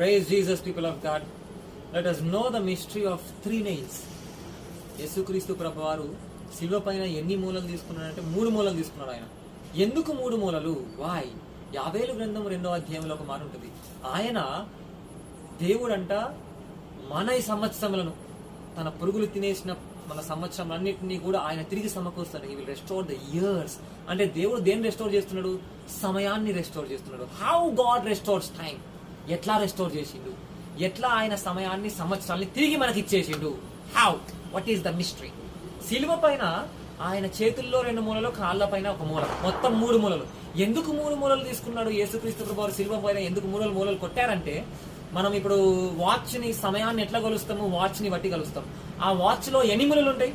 Praise Jesus, people of God. Let us know the mystery of 3 nails. యేసుక్రీస్తు ప్రభువారు శిలువ పైన ఎన్ని మూలలు తీసుకున్నాడంటే 3 మూలలు తీసుకున్నాడు ఆయన. ఎందుకు 3 మూలలు? వాయ్? యాబేలు గ్రంథం 2వ అధ్యాయంలో ఒక మాట ఉంటుంది. ఆయన దేవుడంట మన ఈ సంవత్సరములను, తన పురుగులు తినేసిన మన సంవత్సరములన్నింటినీ కూడా ఆయన తిరిగి సమకూరుస్తాడు. He will restore the years. అంటే దేవుడు దేన్ని రెస్టోర్ చేస్తున్నాడు? సమయాన్ని రెస్టోర్ చేస్తున్నాడు. How God restores time? ఎట్లా రెస్టోర్ చేసిండు? ఎట్లా ఆయన సమయాన్ని, సంవత్సరాల్ని తిరిగి మనకి ఇచ్చేసిండు? How? What is the mystery? శిలువ పైన ఆయన చేతుల్లో 2 మూలలు, కాళ్ళ పైన 1 మూల, మొత్తం 3 మూలలు. ఎందుకు 3 మూలలు తీసుకున్నాడు యేసుక్రీస్తు ప్రభువారు? శిలువ పైన ఎందుకు మూలలు కొట్టారంటే, మనం ఇప్పుడు వాచ్ ని, సమయాన్ని ఎట్లా కొలుస్తాము? వాచ్ ని బట్టి కలుస్తాం. ఆ వాచ్ లో ఎన్ని మూలలు ఉంటాయి?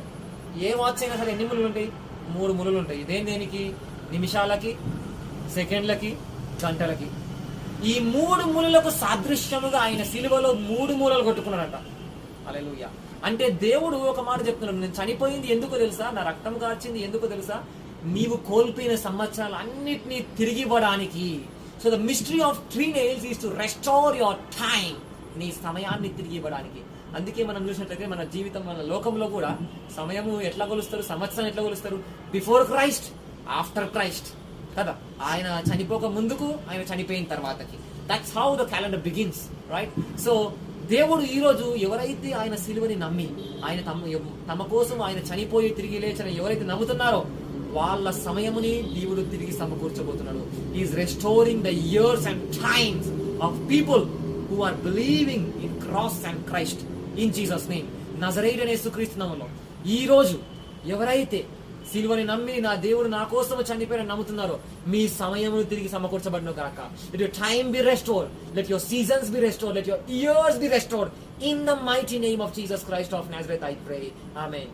ఏ వాచ్ అయినా సరే ఎన్ని మూలలు ఉంటాయి? 3 మూలలు ఉంటాయి. దేనికి? నిమిషాలకి, సెకండ్లకి, గంటలకి. ఈ 3 మూలలకు సాదృశ్యముగా ఆయన శిలువలో 3 మూలలు కొట్టుకున్నాడట. హల్లెలూయా. అంటే దేవుడు ఒక మాట చెప్తున్నాడు, నేను చనిపోయింది ఎందుకు తెలుసా? నా రక్తం కార్చింది ఎందుకు తెలుసా? నీవు కోల్పోయిన సంవత్సరాలు అన్నిటినీ తిరిగి ఇవ్వడానికి. So the mystery of 3 nails is to restore your time. నీ సమయాన్ని తిరిగి ఇవ్వడానికి. అందుకే మనం చూసినట్లయితే మన జీవితం, మన లోకంలో కూడా సమయము ఎట్లా కొలుస్తారు? సంవత్సరం ఎట్లా కొలుస్తారు? బిఫోర్ క్రైస్ట్, ఆఫ్టర్ క్రైస్ట్ కదా. ఆయన చనిపోక ముందుకు, ఆయన చనిపోయిన తర్వాతకి. That's how the calendar begins, right? So దేవుడు ఈ రోజు ఎవరైతే ఆయన సిలువని నమ్మి, ఆయన తమ కోసం ఆయన చనిపోయి తిరిగి లేచిన ఎవరైతే నమ్ముతున్నారో వాళ్ళ సమయముని దేవుడు తిరిగి సమకూర్చబోతున్నాడు. Is restoring the years and times of people who are believing in cross and Christ in Jesus name. నజరేయుడైన యేసుక్రీస్తు నామములో ఈ రోజు ఎవరైతే సిలువని నమ్మి, నా దేవుడు నా కోసం చనిపోయిన నమ్ముతున్నారో, మీ సమయమును తిరిగి సమకూర్చబడును గాక. Let your time be restored. Let your seasons be restored. Let your years be restored. In the mighty name of Jesus Christ of Nazareth, I pray. Amen.